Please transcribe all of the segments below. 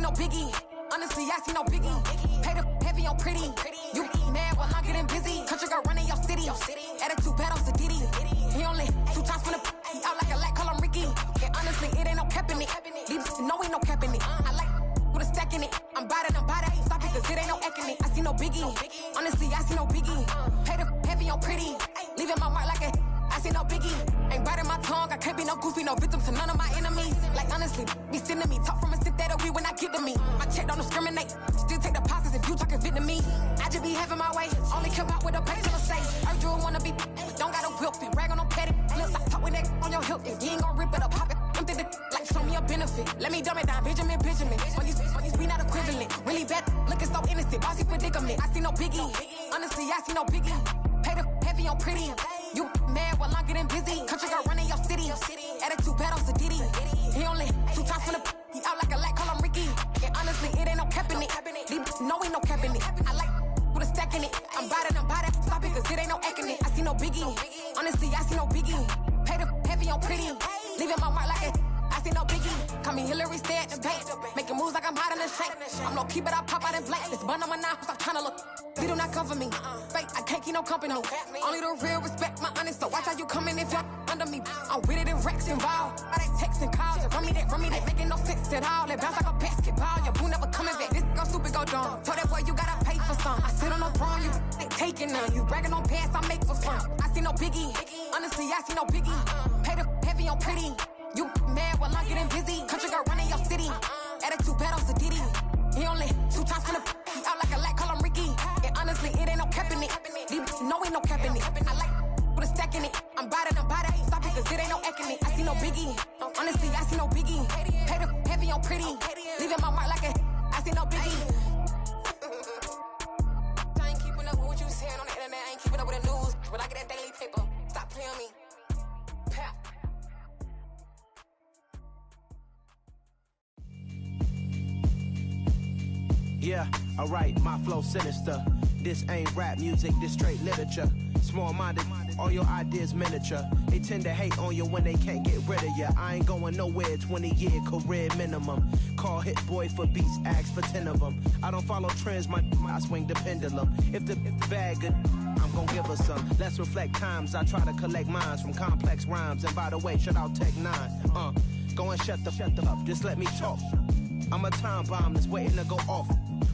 no biggie. Honestly, I see no biggie. Pay the heavy on pretty. You mad while I'm getting busy. Country girl running your city. Attitude bad on Sadiddy. He only 2 times from the he out like a light, call him Ricky. And honestly, it ain't no cap in it. Leave no ain't no cap in it. I like with a stack in it. I'm by that. Stop it, cause it ain't no eck in it. I see no biggie. Honestly, I see no biggie. Pay the heavy on pretty. Leaving my mark like a I see no biggie. Ain't biting my tongue. I can't be no goofy, no victim to none of my enemies. Like honestly, be sending me talk from a stick that'll be when I get to me. My check don't discriminate. Still take deposits if you talking Vietnamese. I just be having my way. Only come out with a pay till I say. I drew wanna be, don't got a whip and brag on no petty. Look, I talk with that on your hip. If you ain't gon' rip it up, pop it. Empty the like show me a benefit. Let me dumb it down, Benjamin. On these we not equivalent. Really bad, looking so innocent. Bossy predicament. I see no biggie. Honestly, I see no biggie. Pay the heavy on pretty. You mad while I'm getting busy. Country girl running your city. Attitude bad on Sadiddy. He only 2 times from the he out like a light, call him Ricky. And honestly, it ain't no cap in it. No ain't no cap in it. I like with a stack in it. I'm by that. Stop it, cause it ain't no eck in it. I see no biggie. Honestly, I see no biggie. Pay the heavy on pretty. Leaving my mark like it. I see no biggie. Call me Hillary, stay at the bank. Making moves like I'm hot in the shank. I'm no keep it, I pop out in blank. This bun on my knife, stop trying to look. They do not come for me. Fake, I can't keep no company. Only the real respect my honest. So watch how you coming if you're under me. I'm with it and Rex involved. I they text and calls. Run me that making no sense at all. They bounce like a basketball. Your boo never coming back. This go stupid, go dumb. Told that boy you gotta pay for some. I sit on the throne, you ain't taking none. You bragging on pants, I make for fun. I see no biggie. Honestly, I see no biggie. Pay the heavy on pretty. You mad while I'm getting busy. Country girl running your city. Attitude bad on Sadiddy. He only 2 times from the he out like a light, call him Ricky. And honestly, it ain't no cap in it. No ain't no cap in it. I like with a stack in it. I'm by that. Stop it, cause it ain't no eck in it. I see no biggie. Honestly, I see no biggie. Pay the heavy on pretty. Leaving my mark like a I see no biggie. I ain't keeping up with what you saying on the internet. I ain't keeping up with the news. But I get that daily paper. Stop playing me. Pap. Yeah, alright, my flow sinister. This ain't rap music, this straight literature. Small-minded, all your ideas miniature. They tend to hate on you when they can't get rid of you. I ain't going nowhere, 20-year career minimum. Call Hit Boy for beats, ask for 10 of them. I don't follow trends, I swing the pendulum. If the bag good, I'm gon' give her some. Let's reflect times, I try to collect minds from complex rhymes. And by the way, shout out Tech 9. Go and shut the up, just let me talk. I'm a time bomb that's waiting to go off.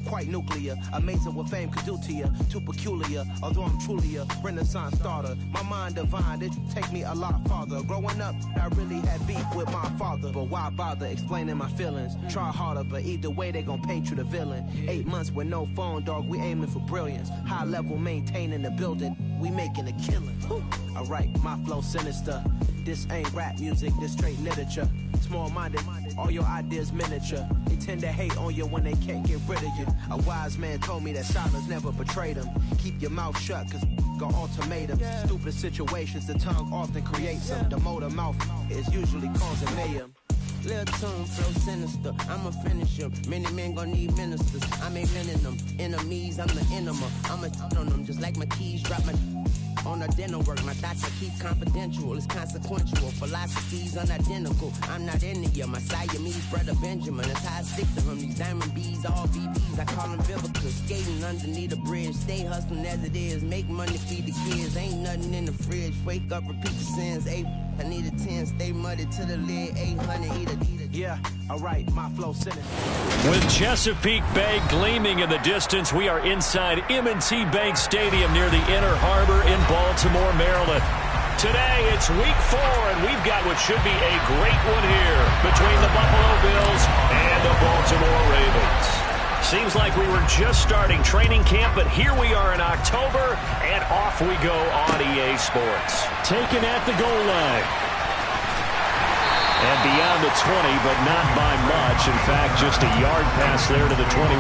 Quite nuclear, amazing what fame could do to you. Too peculiar, although I'm truly a renaissance starter. My mind divine, it take me a lot farther. Growing up, I really had beef with my father. But why bother explaining my feelings? Try harder, but either way they gon' paint you the villain. 8 months with no phone, dog, we aiming for brilliance. High level maintaining the building, we making a killing. Alright, my flow sinister. This ain't rap music, this straight literature. Small-minded, all your ideas miniature. They tend to hate on you when they can't get rid of you. A wise man told me that silence never betrayed him. Keep your mouth shut, cause got ultimatums. Stupid situations, the tongue often creates them. The motor mouth is usually causing mayhem. Lil' tune, flow sinister, I'ma finish him. Many men gon' need ministers, I'm aiming them. Enemies, I'm the enema. I'ma on them just like my keys, drop my on the dental work. My thoughts I keep confidential, it's consequential. Philosophies unidentical, I'm not into you. My Siamese brother Benjamin, that's how I stick to him. These diamond bees, all BBs, I call them Vivica. Skating underneath a bridge, stay hustling as it is. Make money, feed the kids, ain't nothing in the fridge. Wake up, repeat the sins, 8, I need a 10, stay muddy to the lid, 800, eat it. Yeah, alright, my flow sinister. With Chesapeake Bay gleaming in the distance, we are inside M&T Bank Stadium near the Inner Harbor in Baltimore, Maryland. Today, it's week 4, and we've got what should be a great one here between the Buffalo Bills and the Baltimore Ravens. Seems like we were just starting training camp, but here we are in October, and off we go on EA Sports. Taken at the goal line. And beyond the 20, but not by much. In fact, just a yard pass there to the 21.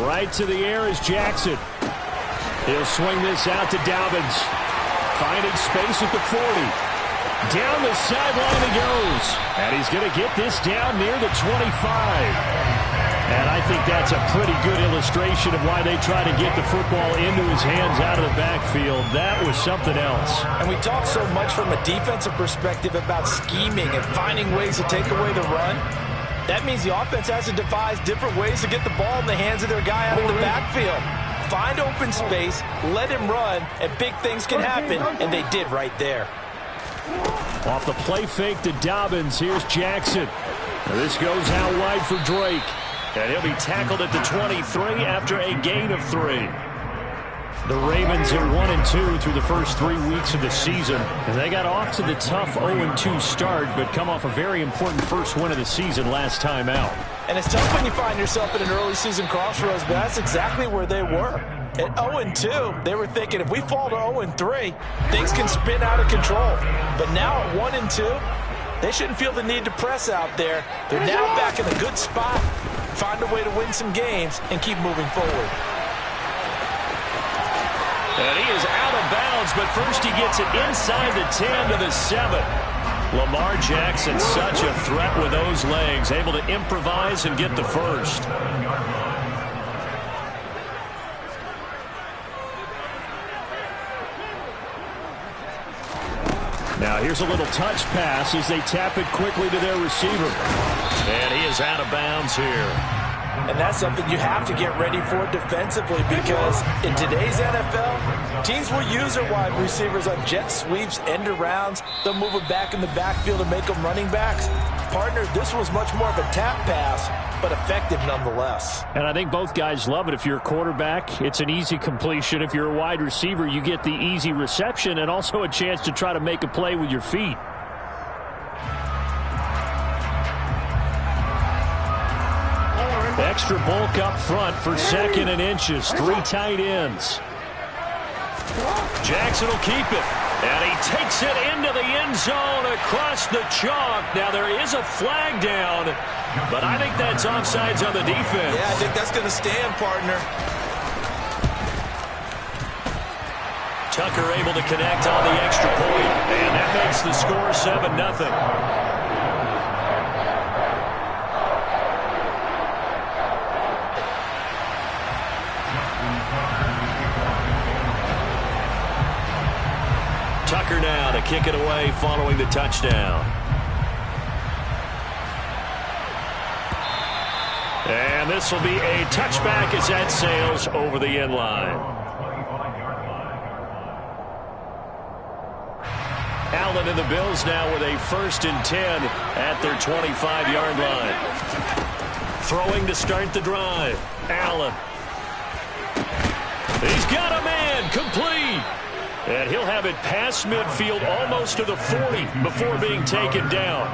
Right to the air is Jackson. He'll swing this out to Dobbins. Finding space at the 40. Down the sideline he goes. And he's going to get this down near the 25. And I think that's a pretty good illustration of why they try to get the football into his hands out of the backfield. That was something else. And we talk so much from a defensive perspective about scheming and finding ways to take away the run. That means the offense has to devise different ways to get the ball in the hands of their guy out of the backfield. Find open space, let him run, and big things can happen, and they did right there. Off the play fake to Dobbins, here's Jackson. Now this goes out wide for Drake. And he'll be tackled at the 23 after a gain of 3. The Ravens are 1-2 through the first 3 weeks of the season. And they got off to the tough 0-2 start, but come off a very important first win of the season last time out. And it's tough when you find yourself at an early season crossroads, but that's exactly where they were. At 0-2, they were thinking if we fall to 0-3, things can spin out of control. But now at 1-2, they shouldn't feel the need to press out there. They're now back in a good spot. Find a way to win some games and keep moving forward. And he is out of bounds, but first he gets it inside the 10 to the 7. Lamar Jackson, such a threat with those legs, able to improvise and get the first. Now here's a little touch pass as they tap it quickly to their receiver. And he is out of bounds here. And that's something you have to get ready for defensively, because in today's NFL, teams will use their wide receivers on jet sweeps, end arounds. They'll move them back in the backfield and make them running backs. Partner, this was much more of a tap pass, but effective nonetheless. And I think both guys love it. If you're a quarterback, it's an easy completion. If you're a wide receiver, you get the easy reception and also a chance to try to make a play with your feet. Extra bulk up front for 2nd and inches. 3 tight ends. Jackson will keep it. And he takes it into the end zone across the chalk. Now there is a flag down, but I think that's offsides on the defense. Yeah, I think that's going to stand, partner. Tucker able to connect on the extra point. And that makes the score 7-0. Tucker now to kick it away following the touchdown. And this will be a touchback as that sails over the end line. Allen and the Bills now with a 1st and 10 at their 25-yard line. Throwing to start the drive. Allen. He's got a man. Complete. And he'll have it past midfield almost to the 40 before being taken down.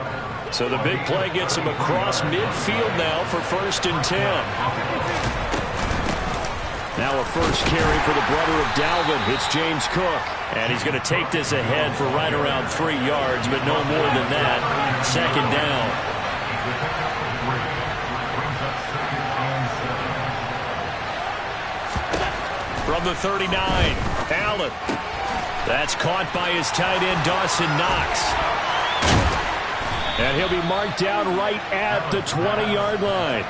So the big play gets him across midfield now for 1st and 10. Now a first carry for the brother of Dalvin. It's James Cook. And he's going to take this ahead for right around 3 yards, but no more than that. 2nd down. From the 39, Allen. That's caught by his tight end, Dawson Knox. And he'll be marked down right at the 20-yard line.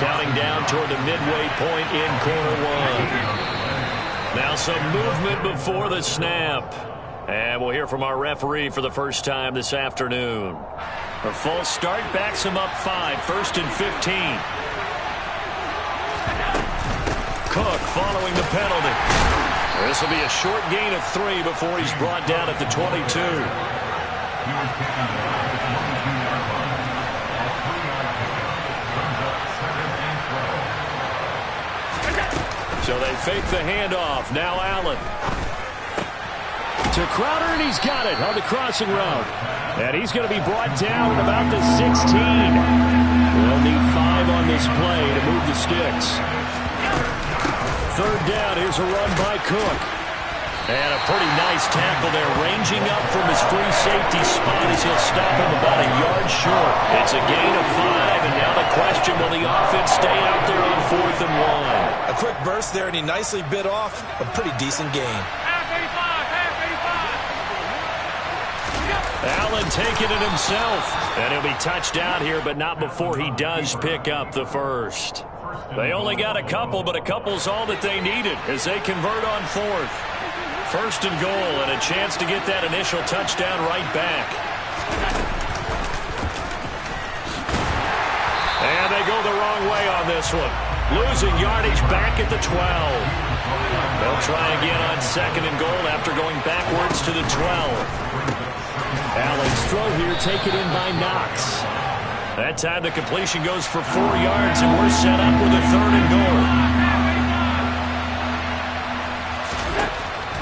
Counting down toward the midway point in quarter 1. Now some movement before the snap. And we'll hear from our referee for the first time this afternoon. A false start backs him up 5, 1st and 15. Cook following the penalty. This will be a short gain of 3 before he's brought down at the 22. So they fake the handoff. Now Allen. To Crowder, and he's got it on the crossing route. And he's going to be brought down at about the 16. They'll need 5 on this play to move the sticks. 3rd down, here's a run by Cook. And a pretty nice tackle there, ranging up from his free safety spot as he'll stop him about a yard short. It's a gain of 5, and now the question, will the offense stay out there on 4th and 1? A quick burst there, and he nicely bit off a pretty decent gain. Allen taking it himself. And he'll be touched out here, but not before he does pick up the first. They only got a couple, but a couple's all that they needed as they convert on fourth. First and goal, and a chance to get that initial touchdown right back. And they go the wrong way on this one. Losing yardage back at the 12. They'll try again on second and goal after going backwards to the 12. Allen's throw here taken in by Knox. That time the completion goes for 4 yards, and we're set up with a third and goal.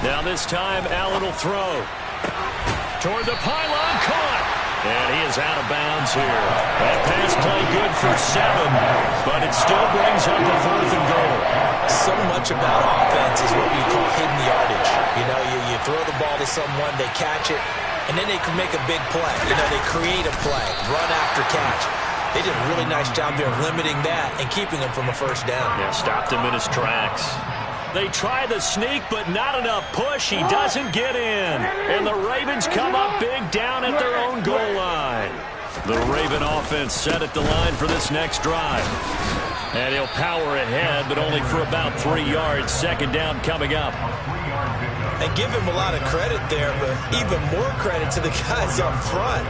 Now this time, Allen will throw. Toward the pylon, caught. And he is out of bounds here. That pass play good for 7, but it still brings up a fourth and goal. So much about offense is what we call hidden yardage. You know, you throw the ball to someone, they catch it, and then they can make a big play. You know, they create a play, run after catch. They did a really nice job there of limiting that and keeping him from a first down. Yeah, stopped him in his tracks. They try the sneak, but not enough push. He doesn't get in. And the Ravens come up big down at their own goal line. The Raven offense set at the line for this next drive. And he'll power ahead, but only for about 3 yards. Second down coming up. And give him a lot of credit there, but even more credit to the guys up front.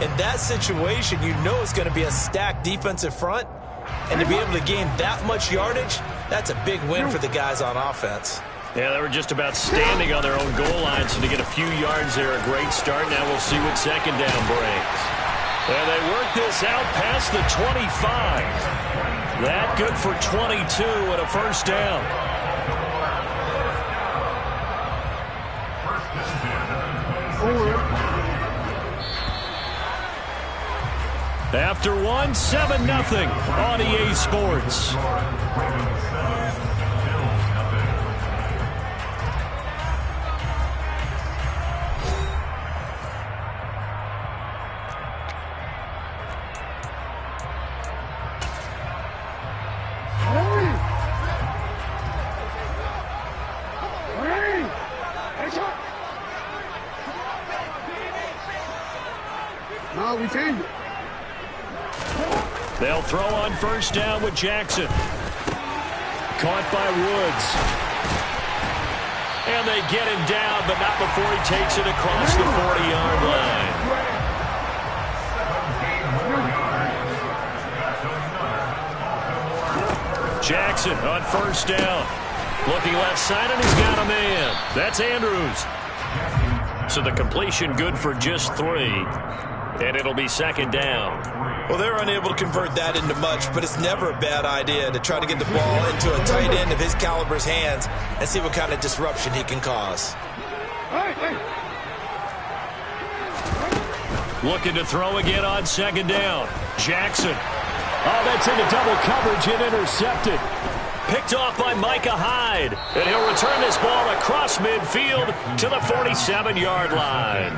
In that situation, you know it's going to be a stacked defensive front. And to be able to gain that much yardage, that's a big win for the guys on offense. Yeah, they were just about standing on their own goal line, so to get a few yards there, a great start. Now we'll see what second down brings. And they work this out past the 25. That good for 22 and a first down. After 1, 7-0 on EA Sports. They'll throw on first down with Jackson. Caught by Woods. And they get him down, but not before he takes it across the 40-yard line. Jackson on first down. Looking left side, and he's got a man. That's Andrews. So the completion good for just 3. And it'll be second down. Well, they're unable to convert that into much, but it's never a bad idea to try to get the ball into a tight end of his caliber's hands and see what kind of disruption he can cause. Looking to throw again on second down. Jackson. Oh, that's into double coverage and intercepted. Picked off by Micah Hyde. And he'll return this ball across midfield to the 47-yard line.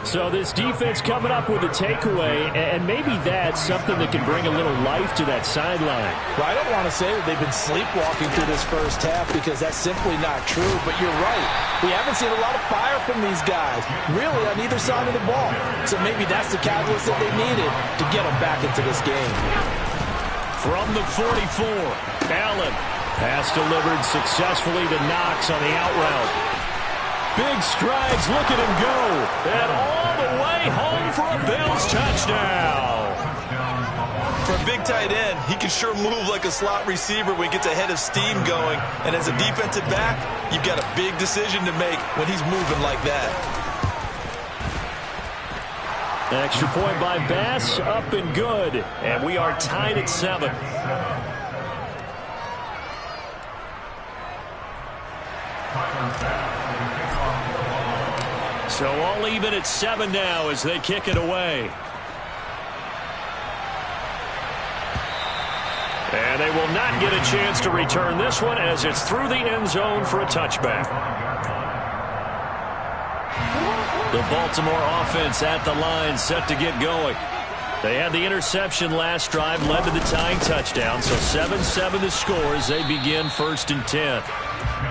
So this defense coming up with a takeaway, and maybe that's something that can bring a little life to that sideline. Well, I don't want to say that they've been sleepwalking through this first half because that's simply not true, but you're right. We haven't seen a lot of fire from these guys, really, on either side of the ball. So maybe that's the catalyst that they needed to get them back into this game. From the 44, Allen. Pass delivered successfully to Knox on the out route. Big strides, look at him go. And all the way home for a Bills touchdown. For a big tight end, he can sure move like a slot receiver when he gets a head of steam going. And as a defensive back, you've got a big decision to make when he's moving like that. Extra point by Bass, up and good. And we are tied at 7. So all even at 7 now as they kick it away. And they will not get a chance to return this one as it's through the end zone for a touchback. The Baltimore offense at the line set to get going. They had the interception last drive, led to the tying touchdown. So 7-7 the score as they begin 1st and 10.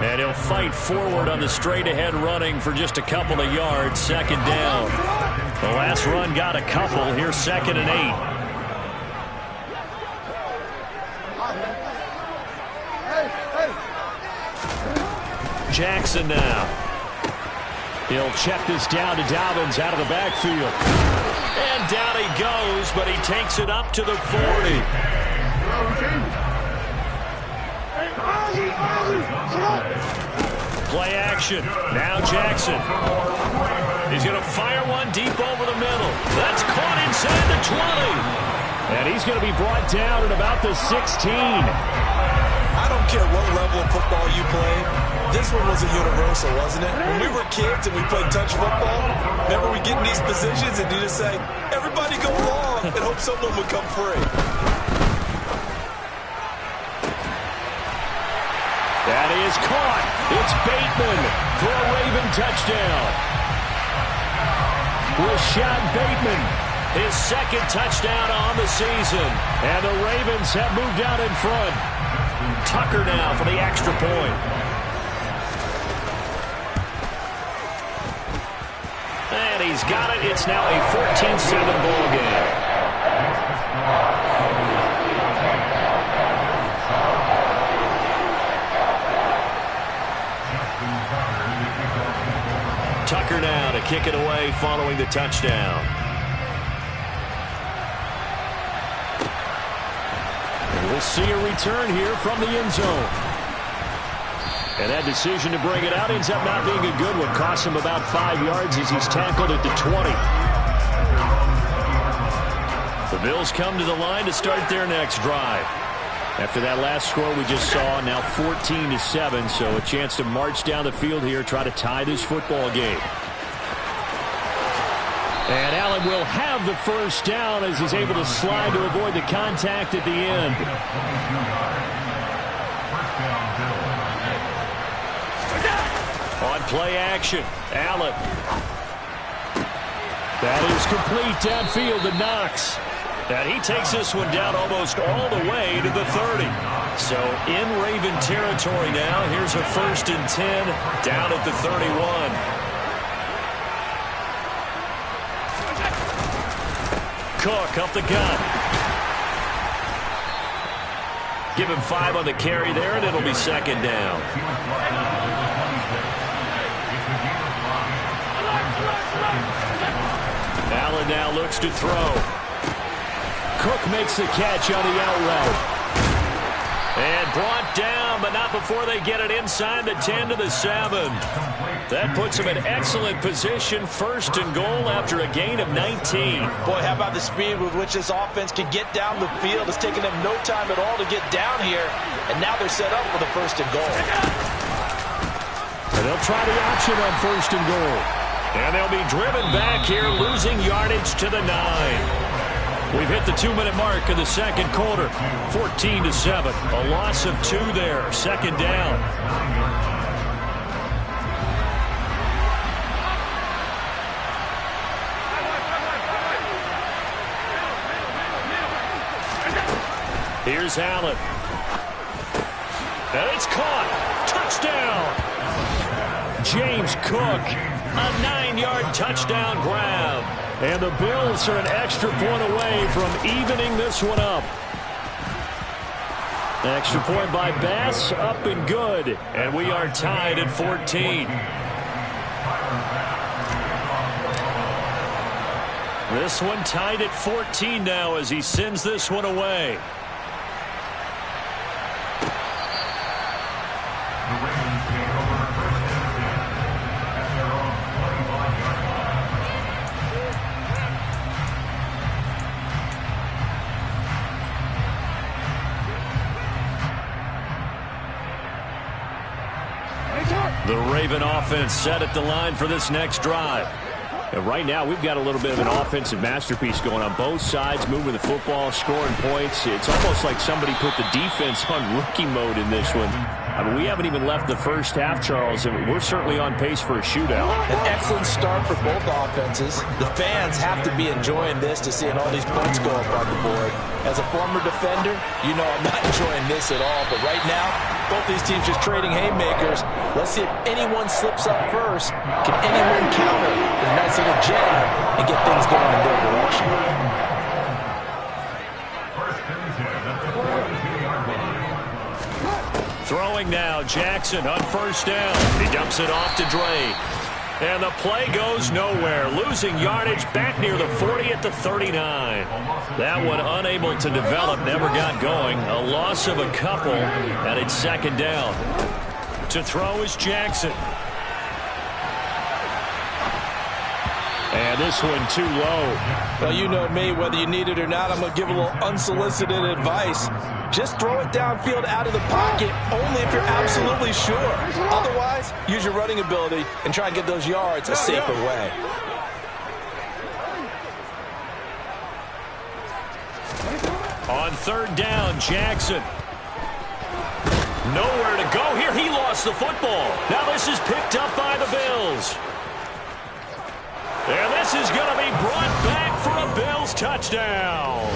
And he'll fight forward on the straight-ahead running for just a couple of yards. Second down. The last run got a couple. Here's 2nd and 8. Jackson now. He'll check this down to Dobbins out of the backfield. And down he goes, but he takes it up to the 40. Play action. Now Jackson. He's going to fire one deep over the middle. That's caught inside the 20. And he's going to be brought down at about the 16. I don't care what level of football you play. This one was a universal, wasn't it? When we were kids and we played touch football, remember we get in these positions and you just say, everybody go long, and hope someone would come free. That is caught. It's Bateman for a Raven touchdown. Rashad Bateman, his 2nd touchdown on the season. And the Ravens have moved out in front. Tucker now for the extra point. And he's got it. It's now a 14-7 ball game. Tucker now to kick it away following the touchdown. And we'll see a return here from the end zone. And that decision to bring it out ends up not being a good one. Costs him about 5 yards as he's tackled at the 20. The Bills come to the line to start their next drive. After that last score we just saw, now 14-7, so a chance to march down the field here, try to tie this football game. And Allen will have the first down as he's able to slide to avoid the contact at the end. On play action, Allen. That is complete downfield to Knox. And he takes this one down almost all the way to the 30. So in Raven territory now. Here's a 1st and 10 down at the 31. Cook up the gut. Give him 5 on the carry there, and it'll be 2nd down. Allen now looks to throw. Cook makes the catch on the out route. And brought down, but not before they get it inside the 10 to the 7. That puts him in excellent position, 1st and goal after a gain of 19. Boy, how about the speed with which this offense can get down the field? It's taken them no time at all to get down here. And now they're set up for the 1st and goal. And they'll try the option on 1st and goal. And they'll be driven back here, losing yardage to the 9. We've hit the 2-minute mark of the 2nd quarter. 14-7. A loss of 2 there. 2nd down. Here's Allen. And it's caught. Touchdown. James Cook. A 9-yard touchdown grab. And the Bills are an extra point away from evening this one up. Extra point by Bass, up and good. And we are tied at 14. This one tied at 14 now as he sends this one away. The Raven offense set at the line for this next drive. And right now, we've got a little bit of an offensive masterpiece going on both sides, moving the football, scoring points. It's almost like somebody put the defense on rookie mode in this one. I mean, we haven't even left the first half, Charles, and we're certainly on pace for a shootout. An excellent start for both offenses. The fans have to be enjoying this to seeing all these points go up on the board. As a former defender, you know I'm not enjoying this at all, but right now, Both these teams just trading haymakers. Let's see if anyone slips up first. Can anyone counter with a nice little jab and get things going in their direction? Throwing now, Jackson on first down. He dumps it off to Dre. And the play goes nowhere. Losing yardage back near the 40 at the 39. That one unable to develop, never got going. A loss of a couple, and it's second down. To throw is Jackson. And this one too low. Well, you know me, whether you need it or not, I'm going to give a little unsolicited advice. Just throw it downfield out of the pocket, only if you're absolutely sure. Otherwise, use your running ability and try and get those yards a safer way. On third down, Jackson. Nowhere to go here. He lost the football. Now this is picked up by the Bills. And this is going to be brought back for a Bills touchdown.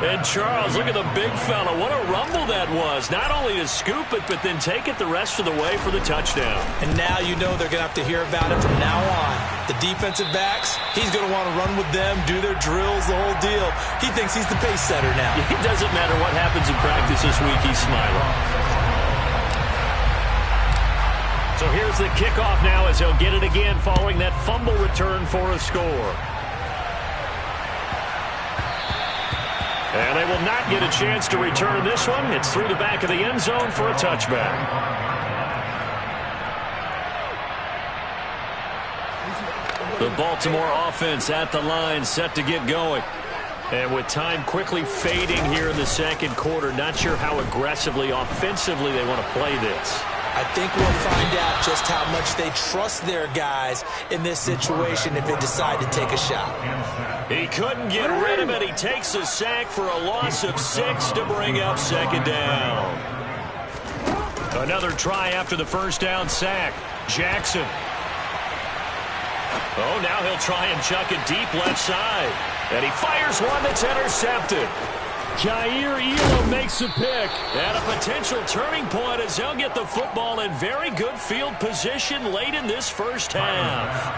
And Charles, look at the big fella. What a rumble that was. Not only to scoop it, but then take it the rest of the way for the touchdown. And now you know they're going to have to hear about it from now on. The defensive backs, he's going to want to run with them, do their drills, the whole deal. He thinks he's the pace setter now. It doesn't matter what happens in practice this week, he's smiling. So here's the kickoff now as he'll get it again following that fumble return for a score. And they will not get a chance to return this one. It's through the back of the end zone for a touchback. The Baltimore offense at the line, set to get going. And with time quickly fading here in the second quarter, not sure how aggressively, offensively they want to play this. I think we'll find out just how much they trust their guys in this situation if they decide to take a shot. He couldn't get rid of it. He takes a sack for a loss of 6 to bring up second down. Another try after the first down sack. Jackson. Oh, now he'll try and chuck it deep left side. And he fires one that's intercepted. Jair Elo makes a pick. And a potential turning point as they'll get the football in very good field position late in this first half.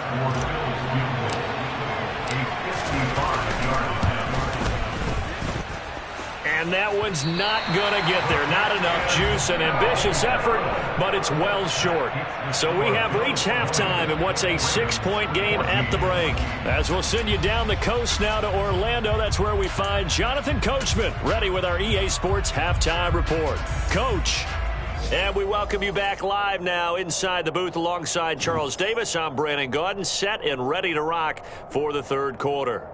And that one's not going to get there. Not enough juice. An ambitious effort, but it's well short. So we have reached halftime in what's a 6-point game at the break. As we'll send you down the coast now to Orlando, that's where we find Jonathan Coachman, ready with our EA Sports Halftime Report. Coach. And we welcome you back live now inside the booth alongside Charles Davis. I'm Brandon Gaudin, set and ready to rock for the third quarter.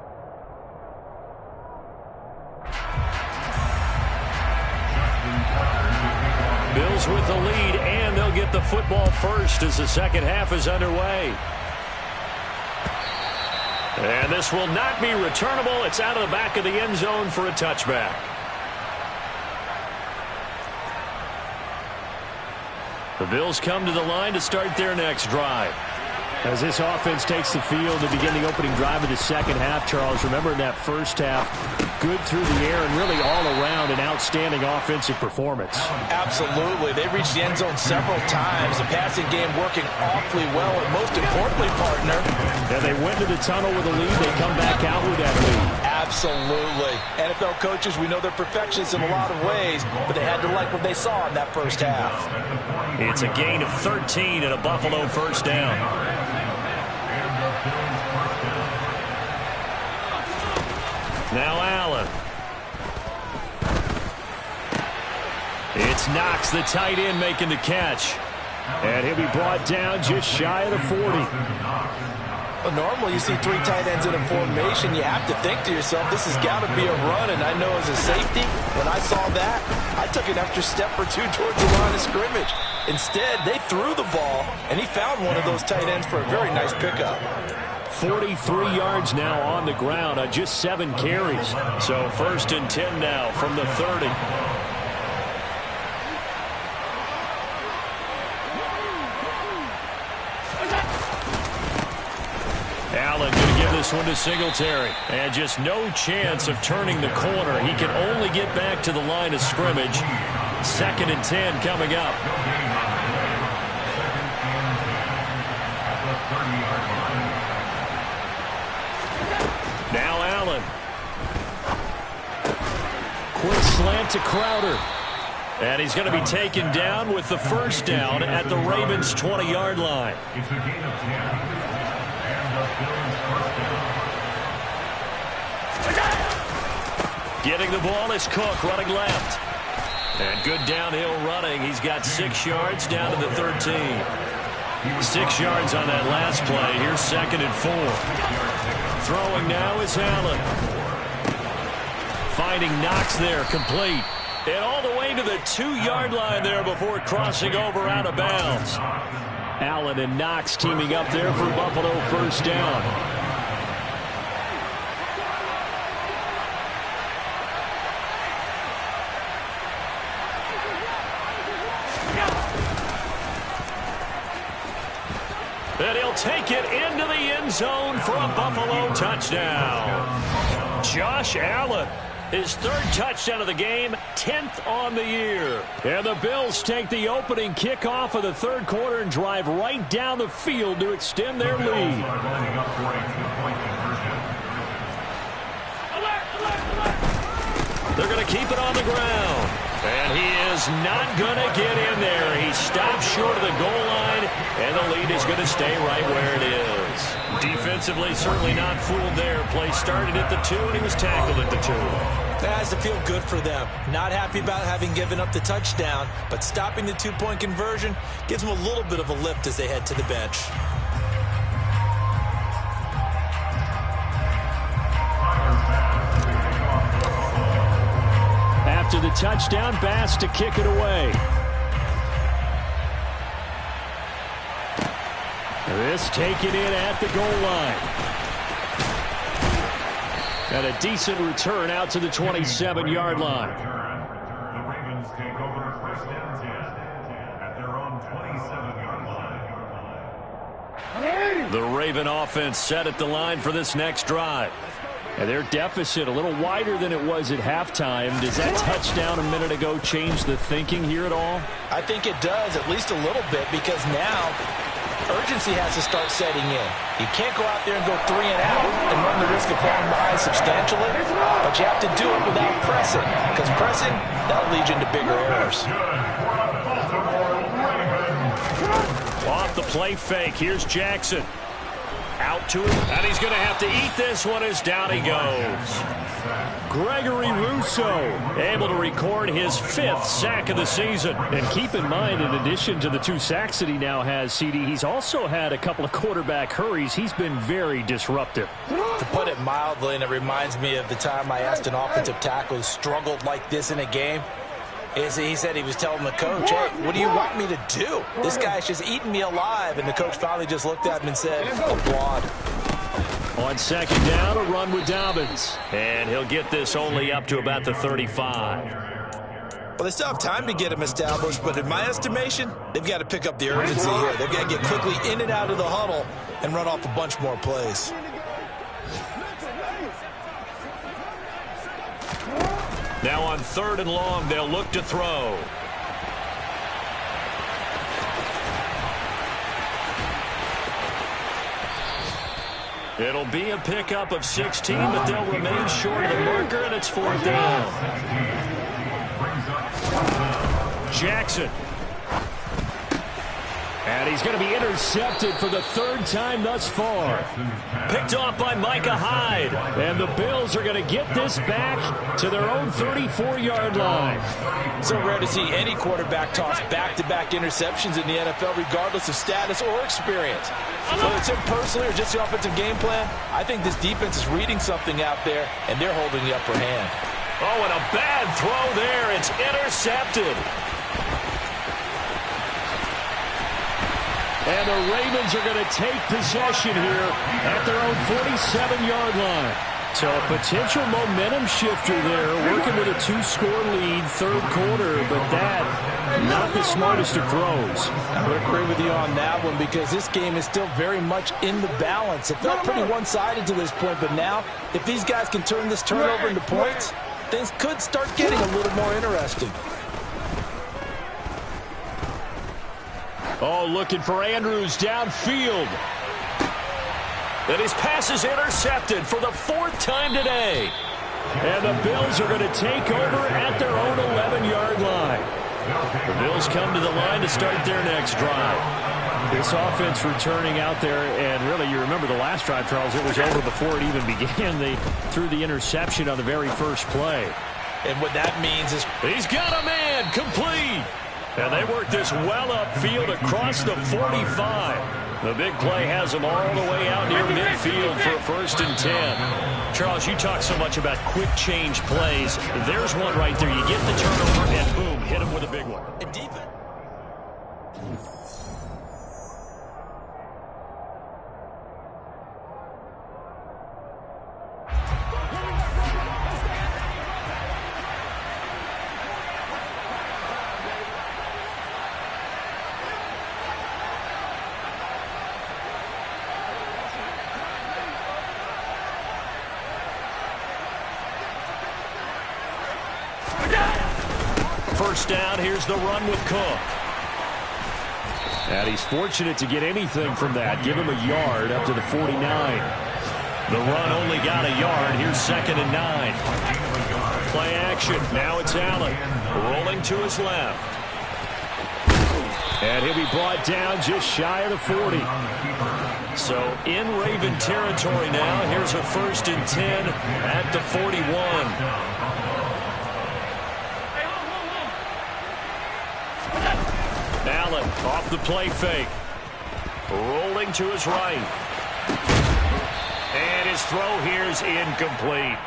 Bills with the lead, and they'll get the football first as the second half is underway. And this will not be returnable. It's out of the back of the end zone for a touchback. The Bills come to the line to start their next drive. As this offense takes the field to begin the opening drive of the second half, Charles, remember in that first half, good through the air and really all around an outstanding offensive performance. Absolutely. They reached the end zone several times. The passing game working awfully well, and most importantly, partner. And they went to the tunnel with a lead. They come back out with that lead. Absolutely. NFL coaches, we know they're perfectionists in a lot of ways, but they had to like what they saw in that first half. It's a gain of 13 and a Buffalo first down. Now Allen. It's Knox, the tight end, making the catch. And he'll be brought down just shy of the 40. Well, normally you see three tight ends in a formation. You have to think to yourself, this has got to be a run. And I know as a safety, when I saw that, I took an extra step or two towards the line of scrimmage. Instead, they threw the ball, and he found one of those tight ends for a very nice pickup. 43 yards now on the ground on just 7 carries. So 1st and 10 now from the 30. Allen going to give this one to Singletary. And just no chance of turning the corner. He can only get back to the line of scrimmage. 2nd and 10 coming up. Now Allen. Quick slant to Crowder. And he's going to be taken down with the first down at the Ravens' 20-yard line. It's a gain of 10. And the Bills' first down. Getting the ball is Cook running left. And good downhill running. He's got 6 yards down to the 13. 6 yards on that last play. Here's 2nd and 4. Throwing now is Allen. Finding Knox there, complete. And all the way to the 2-yard line there before crossing over out of bounds. Allen and Knox teaming up there for Buffalo first down. And he'll take it into the end zone for a Buffalo touchdown. Josh Allen. His 3rd touchdown of the game, 10th on the year. And the Bills take the opening kickoff of the 3rd quarter and drive right down the field to extend their lead. They're going to keep it on the ground. And he is not going to get in there. He stops short of the goal line, and the lead is going to stay right where it is. Defensively, certainly not fooled there. Play started at the 2, and he was tackled at the 2. That has to feel good for them. Not happy about having given up the touchdown, but stopping the 2-point conversion gives them a little bit of a lift as they head to the bench. After the touchdown, Bass to kick it away. This taken in at the goal line. And a decent return out to the 27-yard line. The Ravens take over 1st and 10 at their own 27-yard line. The Raven offense set at the line for this next drive. And their deficit a little wider than it was at halftime. Does that touchdown a minute ago change the thinking here at all? I think it does, at least a little bit, because now urgency has to start setting in. You can't go out there and go 3 and out and run the risk of falling behind substantially, but you have to do it without pressing, because pressing, that'll lead you into bigger errors. Off the play fake, here's Jackson. Out to him, and he's going to have to eat this one as down he goes. Gregory Rousseau able to record his 5th sack of the season. And keep in mind, in addition to the 2 sacks that he now has, CD, he's also had a couple of quarterback hurries. He's been very disruptive. To put it mildly, and it reminds me of the time I asked an offensive tackle who struggled like this in a game, he said he was telling the coach, hey, what do you want me to do? This guy's just eating me alive. And the coach finally just looked at him and said, applaud. On 2nd down, a run with Dobbins. And he'll get this only up to about the 35. Well, they still have time to get him established, but in my estimation, they've got to pick up the urgency here. They've got to get quickly in and out of the huddle and run off a bunch more plays. Now on 3rd and long, they'll look to throw. It'll be a pickup of 16, but they'll remain short of the marker, and it's 4th down. Jackson. And he's going to be intercepted for the 3rd time thus far. Picked off by Micah Hyde. And the Bills are going to get this back to their own 34-yard line. So rare to see any quarterback toss back-to-back interceptions in the NFL, regardless of status or experience. Whether it's him personally or just the offensive game plan, I think this defense is reading something out there, and they're holding the upper hand. Oh, and a bad throw there. It's intercepted. And the Ravens are going to take possession here at their own 47-yard line. So a potential momentum shifter there, working with a 2-score lead, 3rd quarter, but that, not the smartest of throws. I would agree with you on that one, because this game is still very much in the balance. It felt pretty one-sided to this point, but now, if these guys can turn this turnover into points, things could start getting a little more interesting. Oh, looking for Andrews downfield. And his pass is intercepted for the 4th time today. And the Bills are going to take over at their own 11-yard line. The Bills come to the line to start their next drive. This offense returning out there, and really you remember the last drive, Charles, it was over before it even began. They threw the interception on the very first play. And what that means is he's got a man complete. And they work this well upfield across the 45. The big play has them all the way out near midfield for a 1st and 10. Charles, you talk so much about quick change plays. There's one right there. You get the turnover and boom, hit him with a big one. First down, here's the run with Cook. And he's fortunate to get anything from that. Give him a yard up to the 49. The run only got a yard. Here's 2nd and 9. Play action. Now it's Allen. Rolling to his left. And he'll be brought down just shy of the 40. So in Raven territory now. Here's a 1st and 10 at the 41. Allen off the play fake. Rolling to his right. And his throw here is incomplete.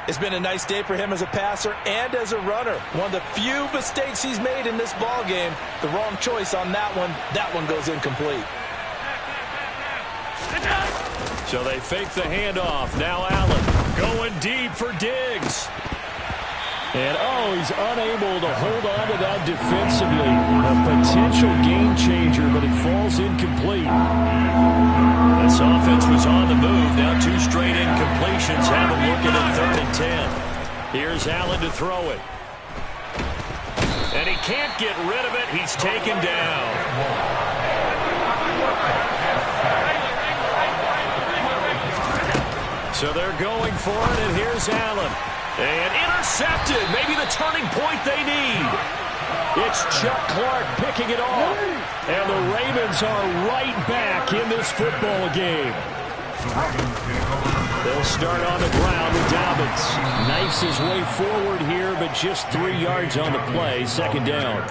It's been a nice day for him as a passer and as a runner. One of the few mistakes he's made in this ball game. The wrong choice on that one. That one goes incomplete. So they fake the handoff. Now Allen going deep for Diggs. And, oh, he's unable to hold on to that defensively. A potential game changer, but it falls incomplete. This offense was on the move. Now 2 straight incompletions have him looking at 3rd and 10. Here's Allen to throw it. And he can't get rid of it. He's taken down. So they're going for it, and here's Allen. And intercepted. Maybe the turning point they need. It's Chuck Clark picking it off. And the Ravens are right back in this football game. They'll start on the ground with Dobbins. Knifes his way forward here, but just 3 yards on the play. 2nd down.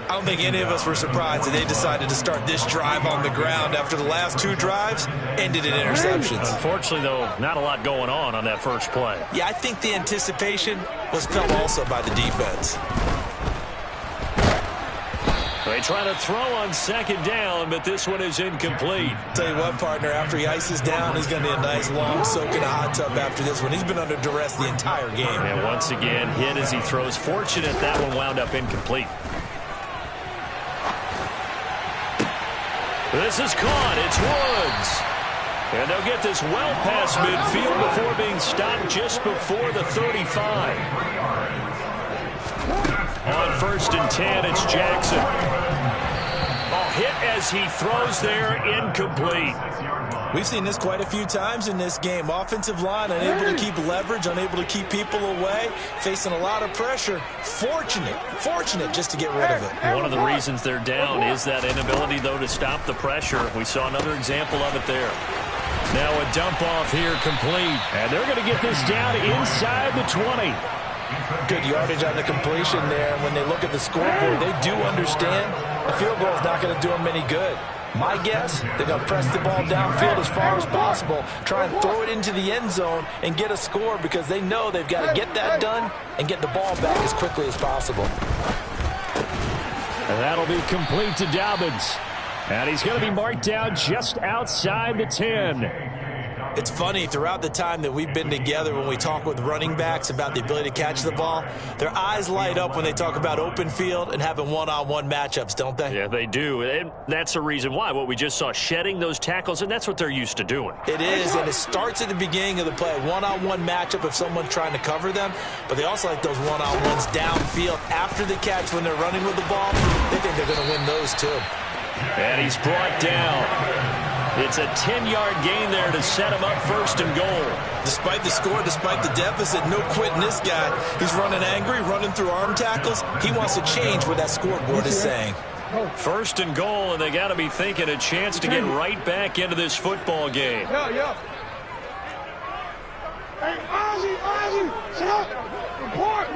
I don't think any of us were surprised that they decided to start this drive on the ground after the last 2 drives ended in interceptions. Unfortunately, though, not a lot going on that first play. Yeah, I think the anticipation was felt also by the defense. They try to throw on 2nd down, but this one is incomplete. Tell you what, partner, after he ices down, he's going to need a nice long soak in a hot tub after this one. He's been under duress the entire game. And once again, hit as he throws. Fortunate that one wound up incomplete. This is caught. It's Woods. And they'll get this well past midfield before being stopped just before the 35. On 1st and 10, it's Jackson. Hit as he throws there, incomplete. We've seen this quite a few times in this game. Offensive line unable to keep leverage, unable to keep people away, facing a lot of pressure. Fortunate just to get rid of it. One of the reasons they're down is that inability, though, to stop the pressure. We saw another example of it there. Now a dump off here complete. And they're going to get this down inside the 20. Good yardage on the completion there. When they look at the scoreboard, they do understand the field goal is not going to do them any good. My guess, they're going to press the ball downfield as far as possible, try and throw it into the end zone and get a score because they know they've got to get that done and get the ball back as quickly as possible. And that'll be complete to Dobbins. And he's going to be marked down just outside the 10. It's funny, throughout the time that we've been together when we talk with running backs about the ability to catch the ball, their eyes light up when they talk about open field and having one-on-one matchups, don't they? Yeah, they do. And that's the reason why. What we just saw, shedding those tackles, and that's what they're used to doing. It is, and it starts at the beginning of the play. One-on-one matchup if someone's trying to cover them, but they also like those one-on-ones downfield after the catch when they're running with the ball. They think they're going to win those too. And he's brought down. It's a 10-yard gain there to set him up first and goal. Despite the score, despite the deficit, no quitting this guy. He's running angry, running through arm tackles. He wants to change what that scoreboard is saying. First and goal, and they got to be thinking a chance to get right back into this football game. Hey, Ozzie, sit up. Report.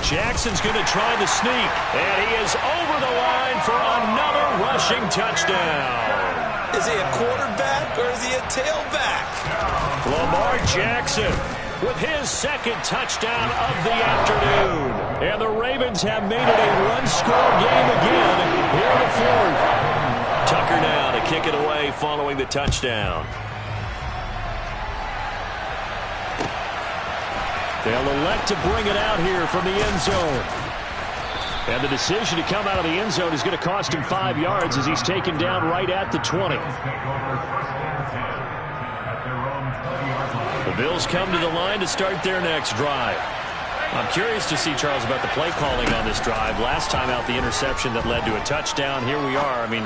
Jackson's going to try the sneak, and he is over the line for another rushing touchdown. Is he a quarterback or is he a tailback? Lamar Jackson with his second touchdown of the afternoon. And the Ravens have made it a one-score game again here in the fourth. Tucker now to kick it away following the touchdown. They'll elect to bring it out here from the end zone. And the decision to come out of the end zone is going to cost him 5 yards as he's taken down right at the 20. The Bills come to the line to start their next drive. I'm curious to see, Charles, about the play calling on this drive. Last time out, the interception that led to a touchdown. Here we are. I mean,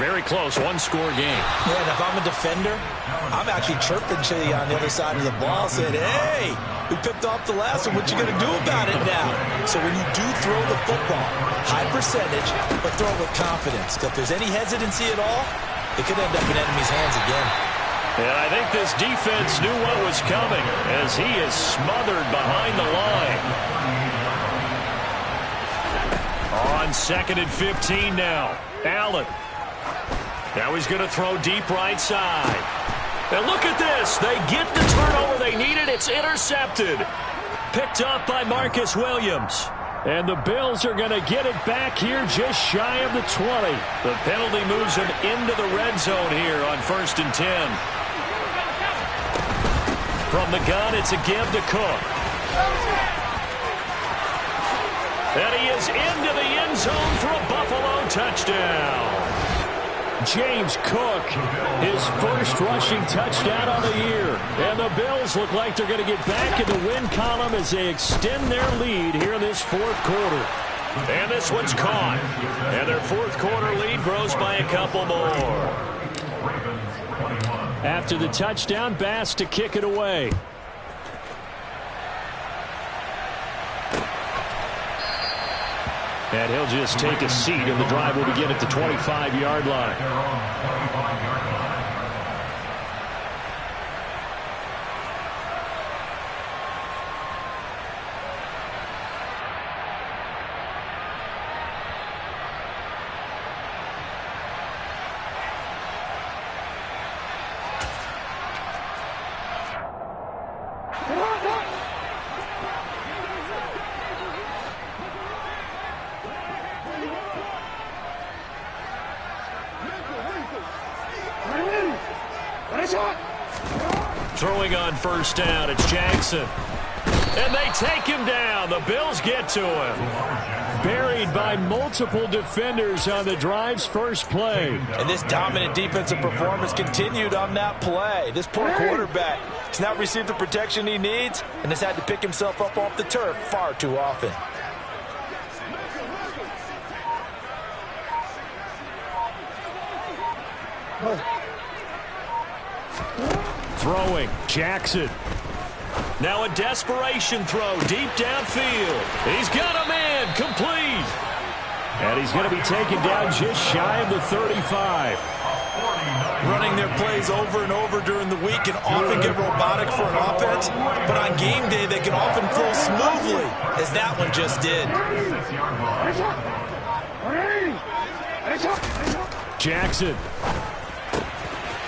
very close, one-score game. Yeah, and if I'm a defender, I'm actually chirping to you on the other side of the ball, saying, hey, we picked off the last one. What you going to do about it now? So when you do throw the football, high percentage, but throw it with confidence. Because if there's any hesitancy at all, it could end up in enemy's hands again. And I think this defense knew what was coming as he is smothered behind the line. On 2nd and 15 now. Allen. Now he's going to throw deep right side. And look at this. They get the turnover they needed. It's intercepted. Picked up by Marcus Williams. And the Bills are going to get it back here just shy of the 20. The penalty moves them into the red zone here on 1st and 10. From the gun, it's a give to Cook. And he is into the end zone for a Buffalo touchdown. James Cook, his first rushing touchdown of the year. And the Bills look like they're going to get back in the win column as they extend their lead here in this fourth quarter. And this one's caught. And their fourth quarter lead grows by a couple more. After the touchdown, Bass to kick it away. And he'll just take a seat, and the drive will begin at the 25-yard line. Throwing on first down, it's Jackson. And they take him down. The Bills get to him. Buried by multiple defenders on the drive's first play. And this dominant defensive performance continued on that play. This poor quarterback has not received the protection he needs and has had to pick himself up off the turf far too often. Throwing, Jackson. Now a desperation throw deep downfield. He's got a man, complete. And he's going to be taken down just shy of the 35. Running their plays over and over during the week can often get robotic for an offense, but on game day they can often flow smoothly, as that one just did. Jackson.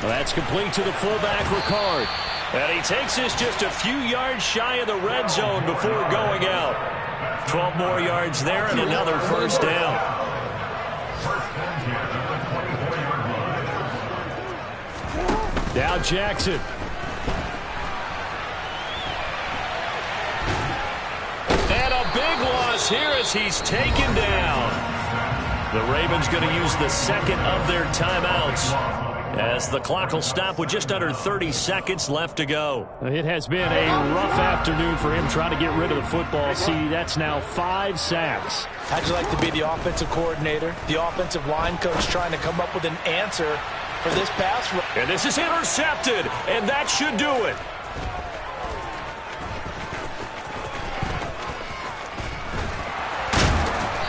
Well, that's complete to the fullback, Ricard. And he takes this just a few yards shy of the red zone before going out. 12 more yards there and another first down. Now Jackson. And a big loss here as he's taken down. The Ravens going to use the second of their timeouts. as the clock will stop with just under 30 seconds left to go. It has been a rough afternoon for him trying to get rid of the football. See, that's now 5 sacks. How'd you like to be the offensive coordinator, the offensive line coach trying to come up with an answer for this pass? And this is intercepted, and that should do it.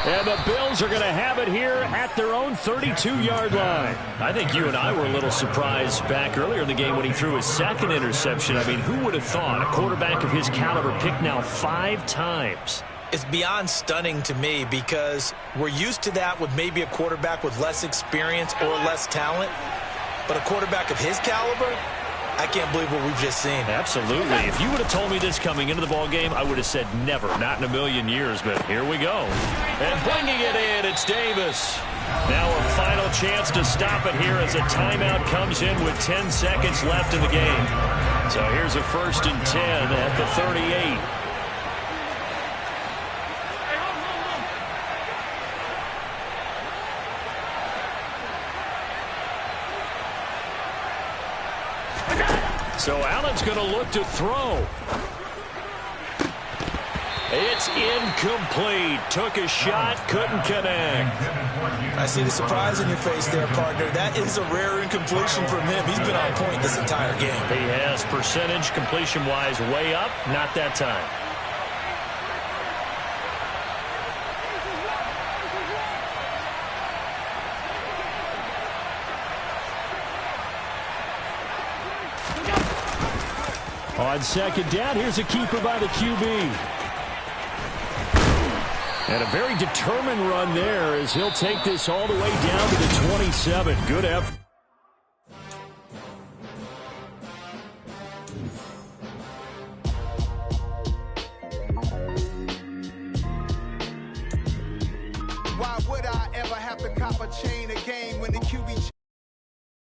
And the Bills are going to have it here at their own 32-yard line. I think you and I were a little surprised back earlier in the game when he threw his second interception. I mean, who would have thought a quarterback of his caliber picked now 5 times? It's beyond stunning to me because we're used to that with maybe a quarterback with less experience or less talent. But a quarterback of his caliber, I can't believe what we've just seen. Absolutely. If you would have told me this coming into the ball game, I would have said never, not in a million years. But here we go. And bringing it in, it's Davis. Now a final chance to stop it here as a timeout comes in with 10 seconds left in the game. So here's a 1st and 10 at the 38. So Allen's going to look to throw. It's incomplete. Took a shot, couldn't connect. I see the surprise in your face there, partner. That is a rare incompletion from him. He's been on point this entire game. He has percentage completion-wise way up. Not that time. On 2nd down, here's a keeper by the QB. And a very determined run there as he'll take this all the way down to the 27. Good effort. Why would I ever have to cop a chain